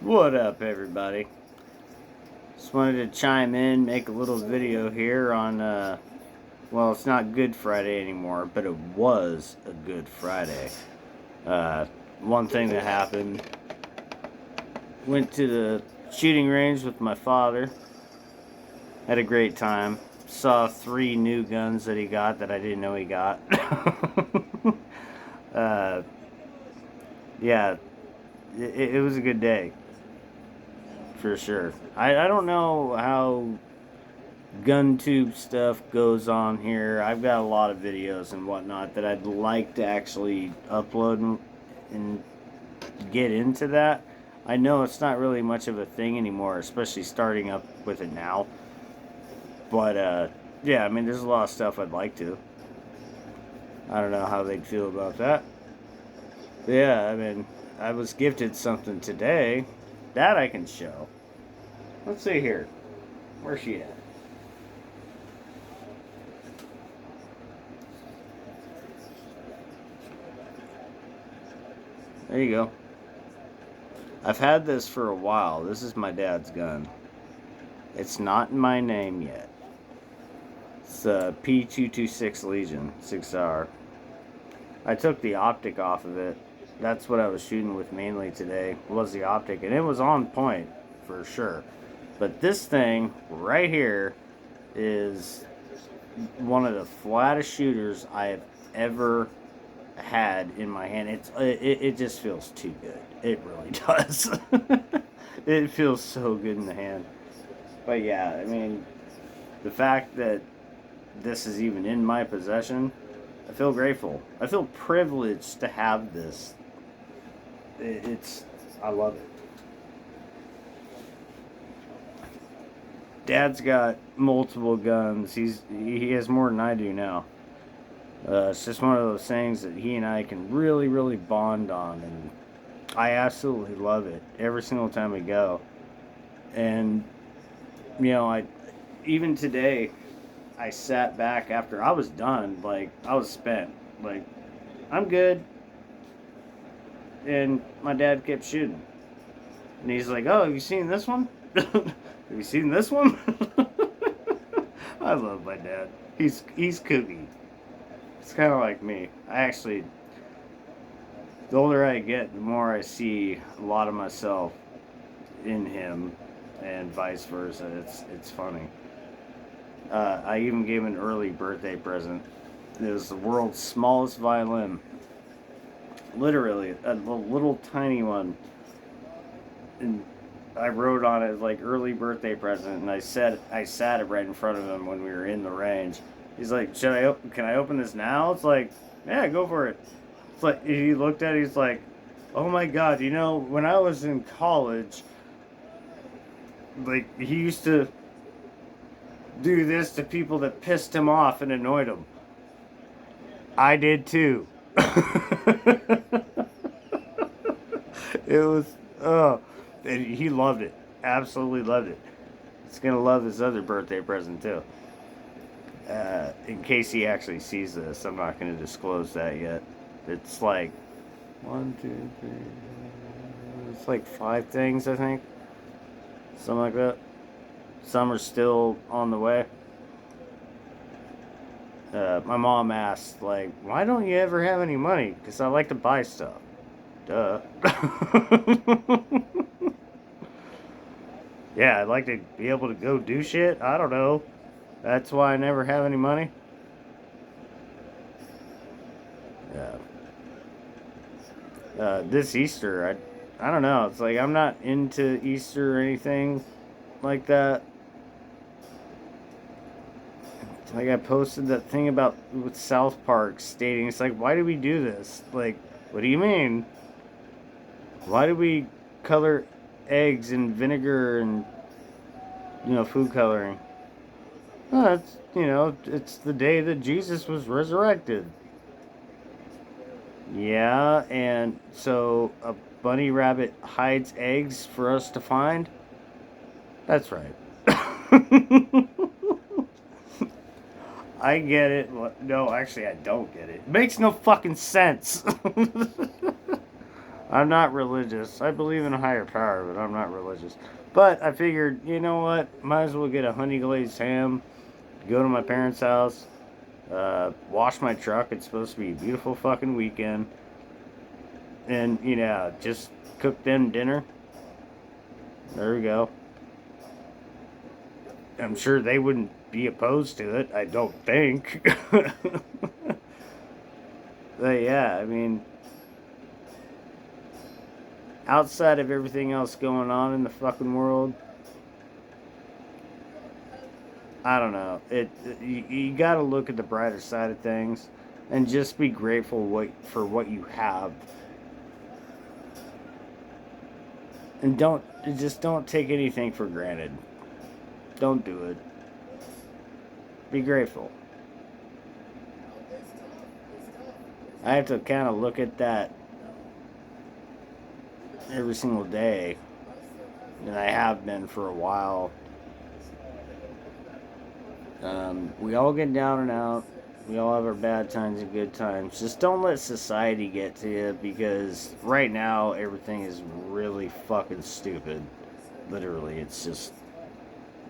What up, everybody? Just wanted to chime in, make a little video here on, well, it's not Good Friday anymore, but it was a Good Friday. Uh, One thing that happened, went to the shooting range with my father, had a great time, saw 3 new guns that he got that I didn't know he got. uh, yeah, it was a good day, for sure. I don't know how gun tube stuff goes on here. I've got a lot of videos and whatnot that I'd like to actually upload and get into that. I know it's not really much of a thing anymore, especially starting up with it now. But yeah, I mean, there's a lot of stuff I'd like to. I don't know how they'd feel about that. But yeah, I mean, I was gifted something today that I can show. Let's see here. Where's she at? There you go. I've had this for a while. This is my dad's gun. It's not in my name yet. It's a P226 Legion 6R. I took the optic off of it. That's what I was shooting with mainly today, was the optic, and it was on point for sure. But this thing right here is one of the flattest shooters I have ever had in my hand. It just feels too good. It really does. It feels so good in the hand. But yeah, I mean, the fact that this is even in my possession, I feel grateful. I feel privileged to have this. It's I love it. Dad's got multiple guns. He has more than I do now. It's just one of those things that he and I can really, really bond on, and I absolutely love it every single time we go. And I even today, I sat back after I was done, like I was spent, like I'm good, and my dad kept shooting, and he's like, "Oh, have you seen this one? Have you seen this one?" I love my dad. He's kooky. It's kind of like me. The older I get, the more I see a lot of myself in him, and vice versa. It's funny. I even gave him an early birthday present. It was the world's smallest violin. Literally, a little tiny one. And I wrote on it like early birthday present, and I sat it right in front of him when we were in the range. He's like, Can I open this now?" It's like, "Yeah, go for it." It's like he looked at it. He's like, "Oh my god, when I was in college, like he used to do this to people that pissed him off and annoyed him. I did too." It was, oh, and he loved it. Absolutely loved it. He's gonna love his other birthday present too. In case he actually sees this, I'm not gonna disclose that yet. It's like one, two, three. It's like 5 things, I think, something like that. Some are still on the way. My mom asked, like, "Why don't you ever have any money?" Because I like to buy stuff. Duh. Yeah, I'd like to be able to go do shit. I don't know. That's why I never have any money. Yeah. This Easter, I don't know. It's like I'm not into Easter or anything like that. Like I posted that thing about with South Park stating, it's like, why do we do this? Like, what do you mean? Why do we color eggs in vinegar and food coloring? Well, it's the day that Jesus was resurrected. Yeah, and so a bunny rabbit hides eggs for us to find? That's right. I get it. No, actually, I don't get it. It makes no fucking sense. I'm not religious. I believe in a higher power, but I'm not religious. But I figured, you know what? Might as well get a honey glazed ham, go to my parents' house, wash my truck. It's supposed to be a beautiful fucking weekend. And, just cook them dinner. There we go. I'm sure they wouldn't be opposed to it. I don't think. But yeah, I mean, outside of everything else going on in the fucking world, I don't know. You got to look at the brighter side of things, and just be grateful for what you have, and don't take anything for granted. Don't do it. Be grateful. I have to kind of look at that every single day, and I have been for a while. We all get down and out. We all have our bad times and good times. Just don't let society get to you, because right now everything is really fucking stupid. Literally, it's just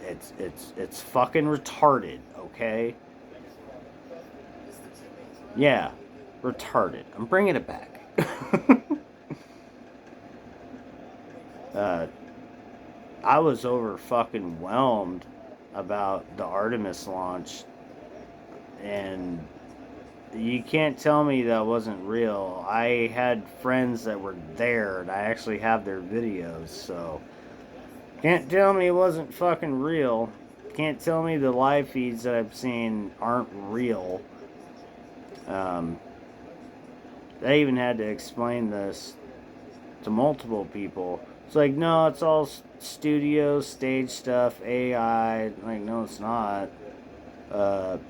it's fucking retarded, okay? Yeah, retarded. I'm bringing it back. uh, I was over fucking whelmed about the Artemis launch, and you can't tell me that wasn't real. I had friends that were there, and I actually have their videos, so can't tell me it wasn't fucking real. Can't tell me the live feeds that I've seen aren't real. Um, they even had to explain this to multiple people. It's like, no, it's all studio, stage stuff, AI. Like, no, it's not. And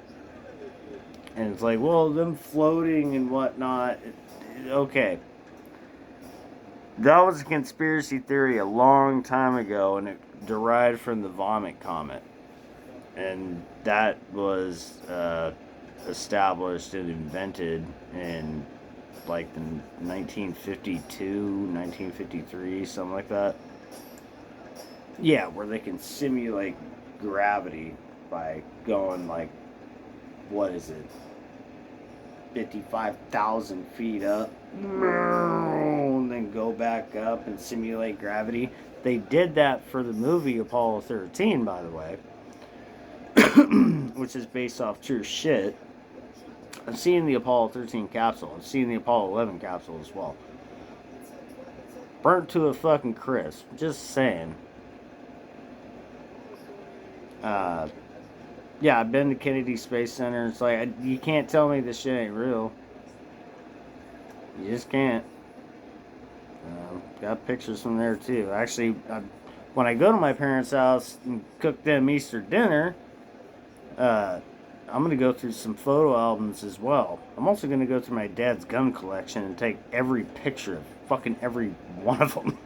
it's like, well, them floating and whatnot. Okay. That was a conspiracy theory a long time ago, and it derived from the Vomit Comet. And that was established and invented in like the 1952, 1953, something like that. Yeah, where they can simulate gravity by going like, what is it, 55,000 feet up, and then go back up and simulate gravity. They did that for the movie Apollo 13, by the way, which is based off true shit. I've seen the Apollo 13 capsule. I've seen the Apollo 11 capsule as well. Burnt to a fucking crisp. Just saying. Yeah, I've been to Kennedy Space Center. It's like, you can't tell me this shit ain't real. You just can't. Got pictures from there too. Actually, when I go to my parents' house and cook them Easter dinner, I'm going to go through some photo albums as well. I'm also going to go through my dad's gun collection and take every picture of fucking every one of them.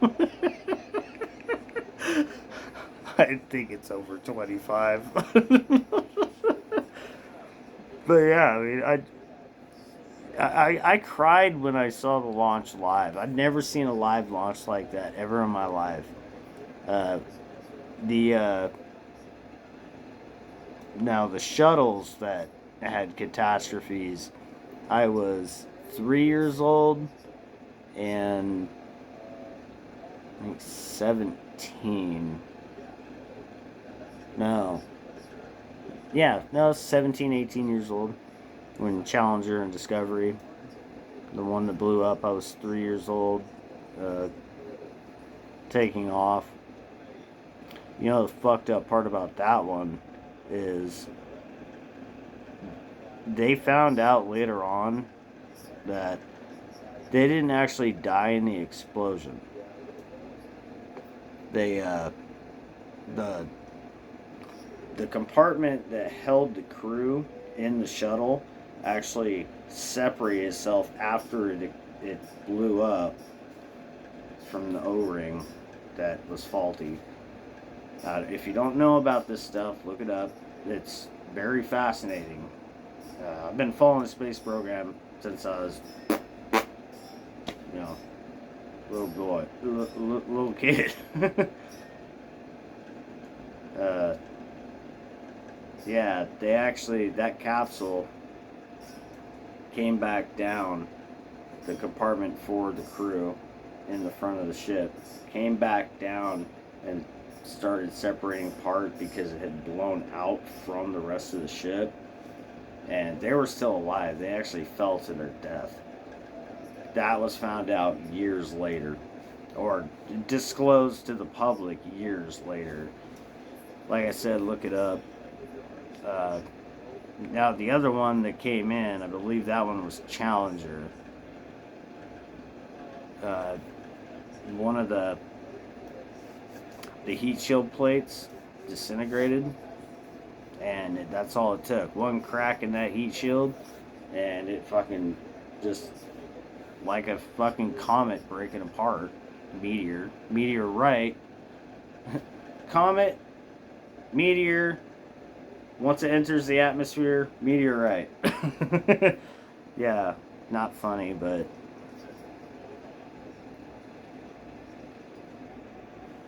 I think it's over 25. But yeah, I mean, I cried when I saw the launch live. I'd never seen a live launch like that ever in my life. Uh, the Now the shuttles that had catastrophes, I was 3 years old and I think 17. No. Yeah, no, 17, 18 years old when Challenger and Discovery, the one that blew up, I was 3 years old, taking off. You know, the fucked up part about that one is they found out later on that they didn't actually die in the explosion. They, the compartment that held the crew in the shuttle actually separated itself after it blew up from the O-ring that was faulty. If you don't know about this stuff, look it up. It's very fascinating. I've been following the space program since I was, little boy, little kid. uh, yeah, they actually, that capsule came back down, the compartment for the crew in the front of the ship, came back down and started separating apart because it had blown out from the rest of the ship. And they were still alive. They actually fell to their death. That was found out years later, or disclosed to the public years later. Like I said, look it up. Now, the other one that came in, I believe that one was Challenger. One of the heat shield plates disintegrated, and that's all it took. One crack in that heat shield, and it fucking just like a fucking comet breaking apart. Meteorite. Comet, meteor. Once it enters the atmosphere, meteorite. Yeah, not funny, but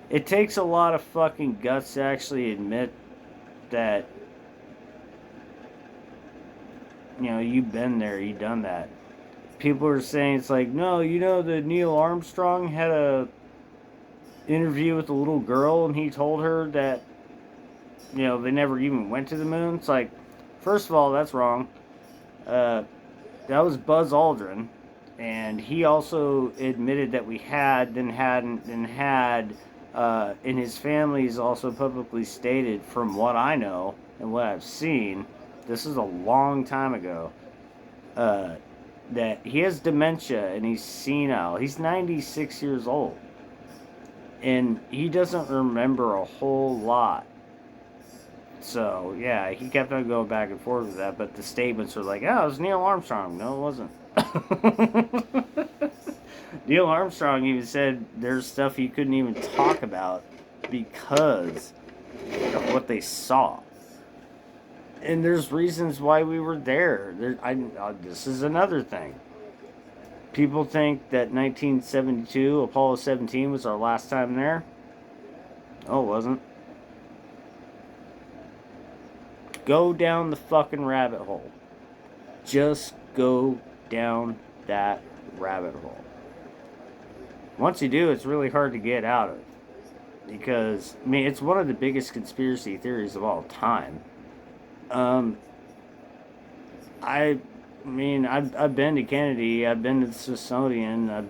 it takes a lot of fucking guts to actually admit that, you know, you've been there, you've done that. People are saying it's like, no, you know that Neil Armstrong had a interview with a little girl and he told her that, you know, they never even went to the moon. It's like, first of all, that's wrong. That was Buzz Aldrin, and he also admitted that we had, then hadn't, then had. And his family's also publicly stated, from what I know and what I've seen, this is a long time ago, that he has dementia and he's senile. He's 96 years old. And he doesn't remember a whole lot. So, yeah, he kept on going back and forth with that, but the statements were like, oh, it was Neil Armstrong. No, it wasn't. Neil Armstrong even said there's stuff he couldn't even talk about because of what they saw. And there's reasons why we were there. This is another thing. People think that 1972, Apollo 17 was our last time there. Oh, it wasn't. Go down the fucking rabbit hole. Just go down that rabbit hole. Once you do, it's really hard to get out of. Because, I mean, it's one of the biggest conspiracy theories of all time. I've been to Kennedy, I've been to the Smithsonian, I've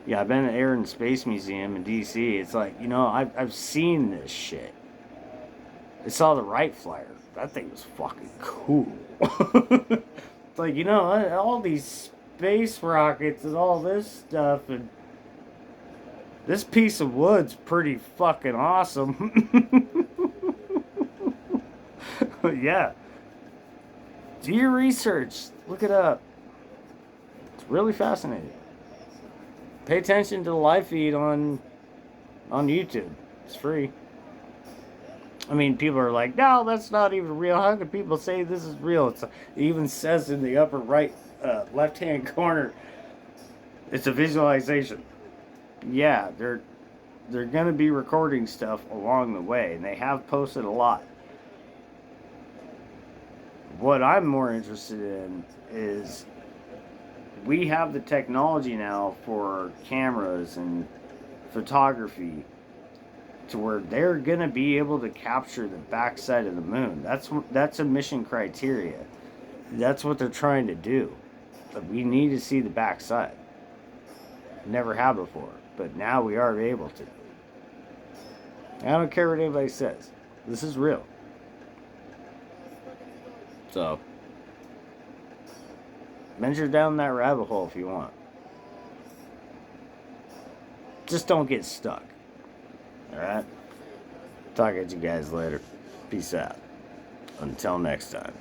been to the Air and Space Museum in D.C. It's like, you know, I've seen this shit. I saw the Wright Flyer. That thing was fucking cool. It's like, you know, all these space rockets and all this stuff, and this piece of wood's pretty fucking awesome. Yeah. Do your research. Look it up. It's really fascinating. Pay attention to the live feed on YouTube. It's free. I mean, people are like, no, that's not even real. How can people say this is real? It even says in the upper right, left-hand corner, it's a visualization. Yeah, they're going to be recording stuff along the way, and they have posted a lot. What I'm more interested in is we have the technology now for cameras and photography to where they're going to be able to capture the backside of the moon. That's a mission criteria. That's what they're trying to do. But we need to see the backside. Never have before, but now we are able to. I don't care what anybody says. This is real. So, venture down that rabbit hole if you want. Just don't get stuck. Alright? Talk at you guys later. Peace out. Until next time.